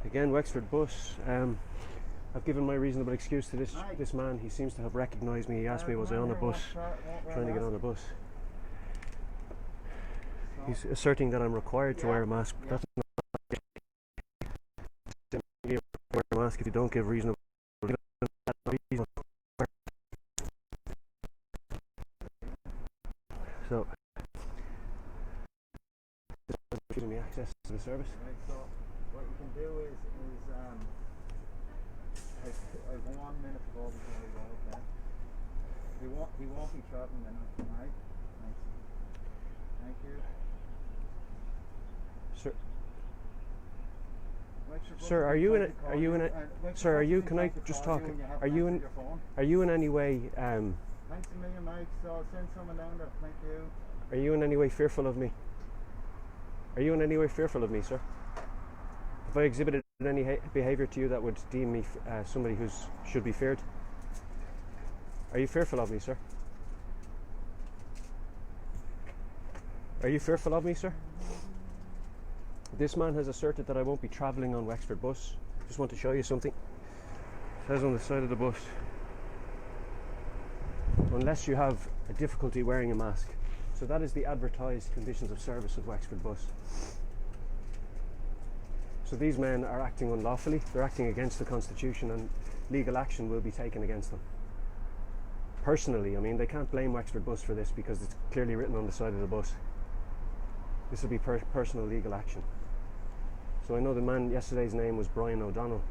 Again, Wexford Bus. I've given my reasonable excuse to this man. He seems to have recognised me. He asked me was I on a bus, trying to get on a bus. He's asserting that I'm required to wear a mask. That's not wear a mask if you don't give reasonable. So, giving me access to the service. Right, so what you can do is I've 1 minute to go before we go, okay? He won't be travelling then, alright? Thanks. Thank you. Sir, are you can I just talk? Are you in any way Thanks a million, Mike. So I'll send someone down there. Thank you. Are you in any way fearful of me? Are you in any way fearful of me, sir? Have I exhibited any behaviour to you that would deem me somebody who should be feared? Are you fearful of me, sir? Are you fearful of me, sir? This man has asserted that I won't be travelling on Wexford Bus. Just want to show you something. It says on the side of the bus, unless you have a difficulty wearing a mask. So that is the advertised conditions of service of Wexford Bus. So these men are acting unlawfully. They're acting against the Constitution, and legal action will be taken against them. Personally, I mean, they can't blame Wexford Bus for this because it's clearly written on the side of the bus. This will be personal legal action. So I know the man yesterday's name was Brian O'Donnell,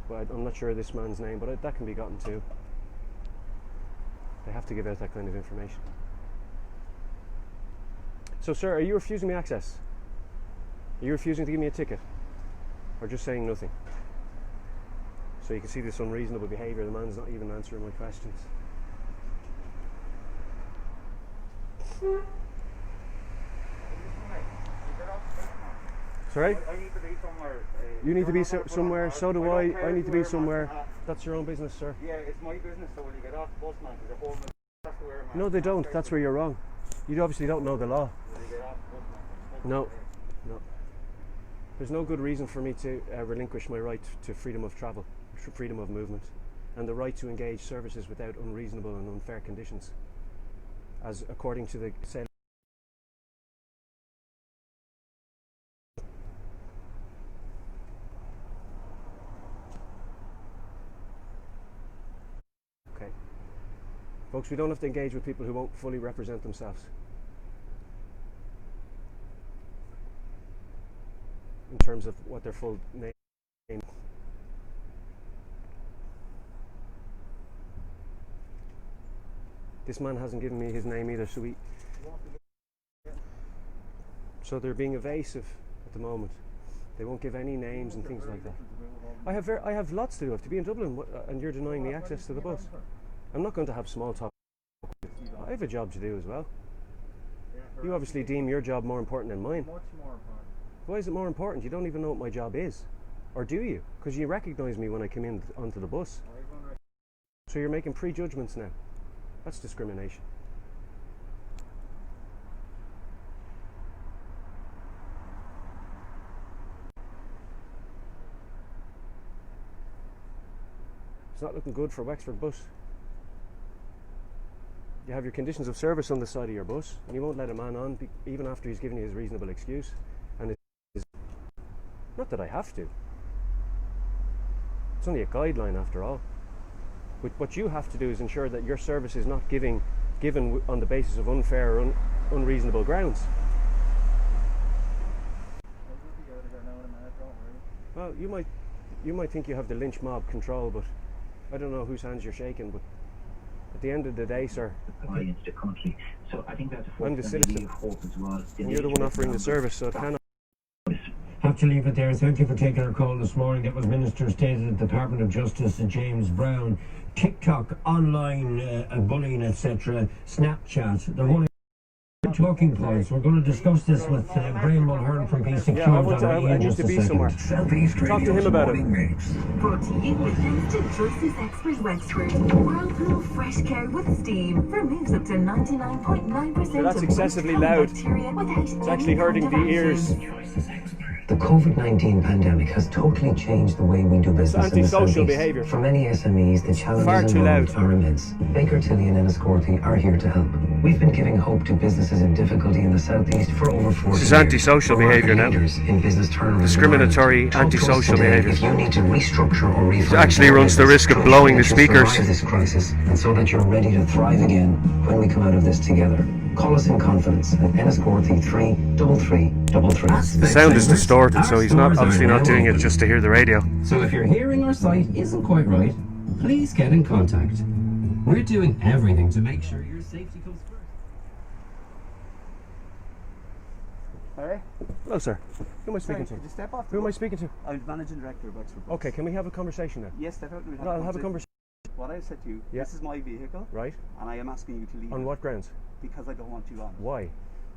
but I'm not sure of this man's name, but that can be gotten too. They have to give out that kind of information. So sir, are you refusing me access? Are you refusing to give me a ticket? Or just saying nothing? So you can see this unreasonable behaviour. The man's not even answering my questions. Sorry? I need to be somewhere. You need to be somewhere, so do I. I need to be somewhere. That's your own business, sir. Yeah, it's my business, so when you get off the bus, man, there's a whole has to wear a mask. No, they don't. That's where you're wrong. You obviously don't know the law. When you get off the bus, man. No. There's no good reason for me to relinquish my right to freedom of travel, freedom of movement, and the right to engage services without unreasonable and unfair conditions, as according to the said. Okay. Folks, we don't have to engage with people who won't fully represent themselves. In terms of what their full name. This man hasn't given me his name either, so they're being evasive at the moment. They won't give any names and things like that. I have lots to do. I have to be in Dublin, and you're denying me access to the bus. I'm not going to have small talk. I have a job to do as well. You obviously deem your job more important than mine. Much more important. Why is it more important? You don't even know what my job is. Or do you? Because you recognise me when I come in onto the bus. So you're making prejudgments now. That's discrimination. It's not looking good for Wexford Bus. You have your conditions of service on the side of your bus, and you won't let a man on even after he's given you his reasonable excuse. And not that I have to. It's only a guideline after all. But what you have to do is ensure that your service is not given on the basis of unfair or unreasonable grounds. Well, you might think you have the lynch mob control, but I don't know whose hands you're shaking. But at the end of the day, sir, into the country. So I think that's I'm the citizen, and you're the one offering the service, so it cannot. Have to leave it there. Thank you for taking our call this morning. That was Minister State of the Department of Justice James Brown. TikTok, online bullying, etc. Snapchat, the whole talking points. We're going to discuss this with Graham Mulhern from PCQ. Yeah, I need to be somewhere. Talk to him about it. Brought to you with thanks to Justice Expert Wexford. Whirlpool Fresh Care with Steam removes up to 99.9% So that's excessively loud. bacteria without It's actually hurting the ears. Justice Expert. The COVID-19 pandemic has totally changed the way we do business in the antisocial Southeast. behaviour. For many SMEs, the far challenges too involved loud. are immense. Baker Tilly and Enniscorthy are here to help. We've been giving hope to businesses in difficulty in the Southeast for over 40 years. This is antisocial We're behaviour now. leaders in business turnaround. Discriminatory, Talk to us antisocial today behaviour. If you need to restructure or refund, actually runs the risk of blowing the speakers. Survive this crisis, and so that you're ready to thrive again when we come out of this together. Call us in confidence at Enniscorthy 33333. The sound is distorted, so he's not obviously not doing it just to hear the radio. So if your hearing or sight isn't quite right, please get in contact. We're doing everything to make sure your safety comes first. Alright? Hello, sir. Who am I speaking Sorry, to? could you step off? Who am I speaking to? I'm managing director of Wexford Bus. Okay, can we have a conversation now? Yes, step out and we'll No, I'll have a conversation. What I've said to you, Yeah. this is my vehicle, Right? and I am asking you to leave On it what grounds? because I don't want you on. Why?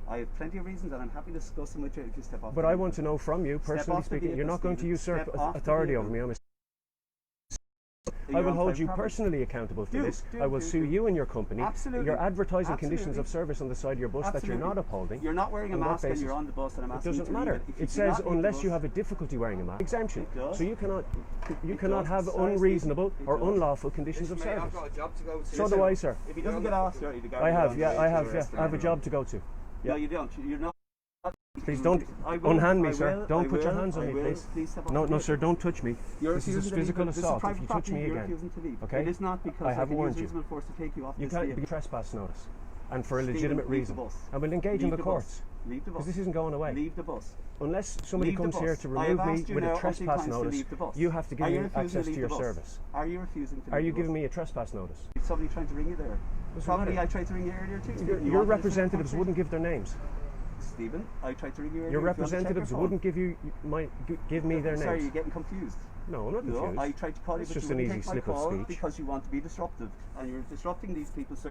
I have plenty of reasons, and I'm happy to discuss them with you if you step off. But the I vehicle. want to know from you, Step personally off the speaking, you're vehicle, not going to Stephen. usurp Step off the authority over vehicle. me. I You're will on hold private you property. personally accountable for Do, this. do, I will do, sue do. you and your company. Absolutely. You're advertising Absolutely. conditions of service on the side of your bus that you're Absolutely. not upholding. You're not wearing a On what mask and basis? you're on the bus, and I'm It asking you doesn't to leave matter. it. If you It do says not leave the unless bus- you have a difficulty wearing a mask. Exemption. It does. So you cannot It have does. Sorry, unreasonable Steve. It or does. unlawful conditions of Mate, I've service. got a job to go to. So do I, sir. If he doesn't get asked, the guard I will have, on yeah, the I way have, to yeah. arrest I have a him. job to go to. No, Yeah. you don't. You're not. Please don't I will, unhand me, I sir. will, Don't I put your will, hands on I me, will. please. Please step off No, the no, vehicle. sir. Don't touch me. You're This is a refusing to physical leave. This is assault. If private you touch property, me you're again, refusing to leave. okay? It is not because I have can warned use you. reasonable force to take you off You this can't vehicle. be trespass notice, and for a Stephen, legitimate leave reason. the bus. And we'll engage in Leave the bus. courts Leave the bus. because this isn't going away. Leave the bus. Unless somebody Leave the comes bus. here to I have remove me asked you with now a umpteen trespass times to notice, leave the bus. you have to give Are you me refusing access to leave to your the bus? service. Are you refusing to leave Are you the giving bus? me a trespass notice? Is somebody trying to ring you there? Doesn't Probably matter. I tried to ring you earlier too. Stephen. You Your want to listen to the representatives conversation? wouldn't give their names. Stephen, I tried to ring you earlier. Your If you want to check representatives your phone. wouldn't give me their Sorry, you're names. getting confused. No, I'm not No, confused. I tried to call you, It's but just you an wouldn't easy take my slip of call speech. because you want to be disruptive, and you're disrupting these people. So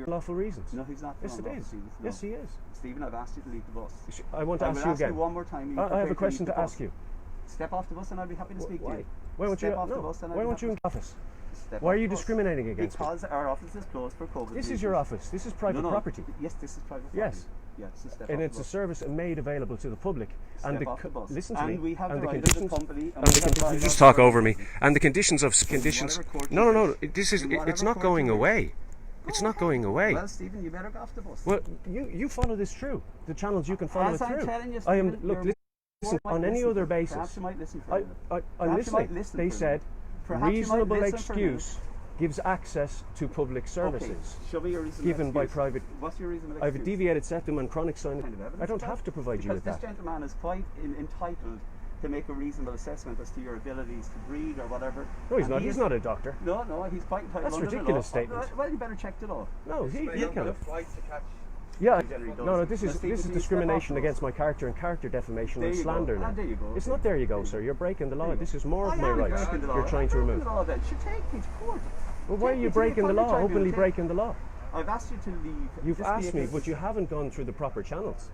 Lawful reasons. no, he's not. Yes, it wrong, is. Stephen. No. Yes, he is. Stephen, I've asked you to leave the bus. I want to I ask will you ask you again. one more time. Are you I have prepared a question leave to the ask bus? you. Step off the bus, and I'll be happy to speak to Why? you. Why won't you? Step off the No. bus and I'll Why be won't you happy in office? Step Why off are you the bus. discriminating against me? Because our office is closed for COVID. This is your office. This is private property. Yes, this is private property. Yes. Yes, so step And off it's the a bus. service made available to the public. And Step off the bus. listen to And me. we have and the the right as a conditions. company, and And we the have the conditions. right Just as talk a over me. company. And the conditions of In conditions. whatever court No, you no, no. wish. This is. In It's whatever not court going you wish. away. It's not going away. Well, Stephen, you better go off the bus. Well, you follow this through. The channels you can follow As it I'm through. telling you, I am. Stephen, Look, you're listen. might On any listen other for- basis. Perhaps you might listen for I, a minute. I'm Perhaps you might listening. listen They for a said minute. Perhaps you might reasonable listen for a minute. excuse gives access to public services Okay, show me your reasonable given by excuse. private. What's your reasonable I have a excuse? deviated septum and chronic sinus. Kind of evidence I don't for have that? to provide you Because with this that. gentleman is quite entitled to make a reasonable assessment as to your abilities to breathe or whatever. No, he's And not. he He's is- not a doctor. No, he's quite entitled. That's a under the ridiculous law. statement. Well, you better check the law. No, Mate, he I've got can. a flight to catch. Yeah, generally no, does. this Now, is Stephen, this is do you step discrimination off the against bus? my character and character defamation There and you go. slander. Ah, now. there you go. It's not there you go, sir. You're breaking the law. There you This go. is more I of my am rights breaking the law. you're trying to I'm remove. breaking the law then. Should take me to court. Well, why are Take you me to breaking the law? contact Openly tribunal. breaking the law. I've asked you to leave. You've this asked me, vehicle. but you haven't gone through the proper channels.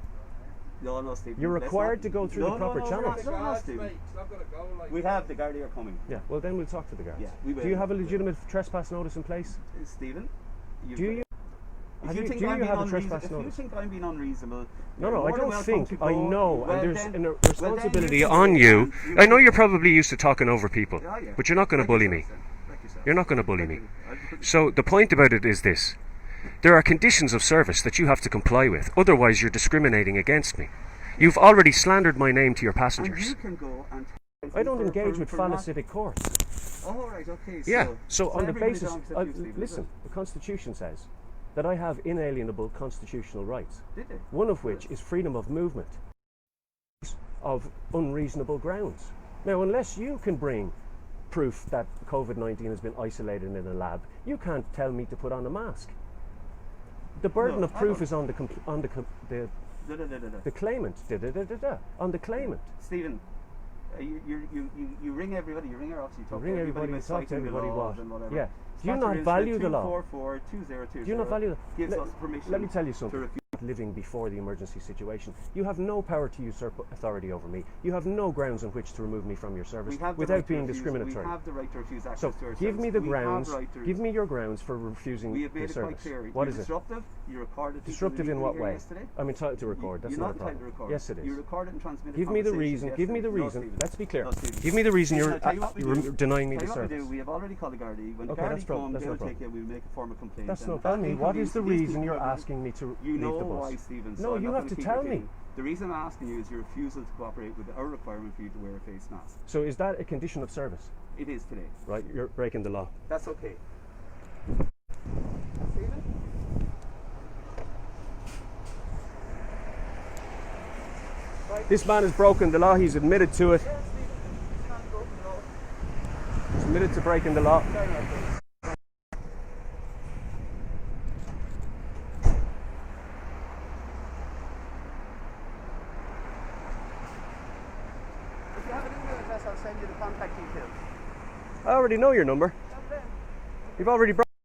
No, Steve. You're let's required not- to go through the No, proper no, channels. No, Guards, Steve. mate, 'cause I've got to go. Like, We have the Guardian coming. Yeah, well then we'll talk to the guards. Yeah, we will. Do you have a legitimate trespass notice in place? Stephen? Do you? If Have you you, think do I'm you being have a unreasonable, trespass if you notice? think I'm being unreasonable, No, you're no, I more than don't welcome think. to I go. know, Well, and there's then- a well, then responsibility you can on go you. and I know you're probably used to talking over people, Yeah, yeah. but you're not going to Like bully me. yourself, then. Like yourself. You're not going to bully me. I'll- So the point about it is this. There are conditions of service that you have to comply with, otherwise you're discriminating against me. You've already slandered my name to your And you passengers. can go and... I don't engage with not- phallocytic courts. Oh, right, okay. Yeah, so on the everybody basis, belongs to you, Stephen, is listen, the Constitution says that I have inalienable constitutional rights, it? Did they? one of which is freedom of movement of unreasonable grounds. Now, unless you can bring proof that COVID-19 has been isolated in a lab, you can't tell me to put on a mask. The burden No, of I proof don't. is on the the claimant. On the claimant. Stephen, you ring everybody, you ring our office, you talk Ring to everybody, about you talk to citing the everybody laws what? and whatever. Yeah. Do you not Statute value the law? 244-2020 Do you not value the gives let, us permission let me tell you to something. refuse living before the emergency situation. You have no power to usurp authority over me. You have no grounds on which to remove me from your service We have the without right to being refuse- discriminatory. We have the right to refuse access So to our give me service. the We have grounds. right to- Give me your grounds for refusing We have the made it quite service. clear. What You're is it? disruptive. You recorded people Disruptive in illegally what here way? yesterday. I'm entitled to record. That's You're not not a problem. entitled to record. Yes, it is. You recorded and transmitted. Give me the conversations reason. Give me the yesterday. No, reason. Stephen. Let's be clear. No, Stephen. Give me the reason Stephen, you're I'll tell you what we you're do. denying me Tell the you what we do. service. We have already called the Gardaí. When the Okay, Gardaí that's no- come, that's no they'll problem. take you. We'll make a formal complaint. That's And no that problem. What is the these reason people you're have- asking me to You leave know the bus? why, Stephen. So No, I'm you not have gonna to keep tell repeating. me. The reason I'm asking you is your refusal to cooperate with our requirement for you to wear a face mask. So is that a condition of service? It is today. Right, you're breaking the law. That's okay. This man has broken the law. He's admitted to it. He's admitted to breaking the law. If you have an email address, I'll send you the contact details. I already know your number. You've already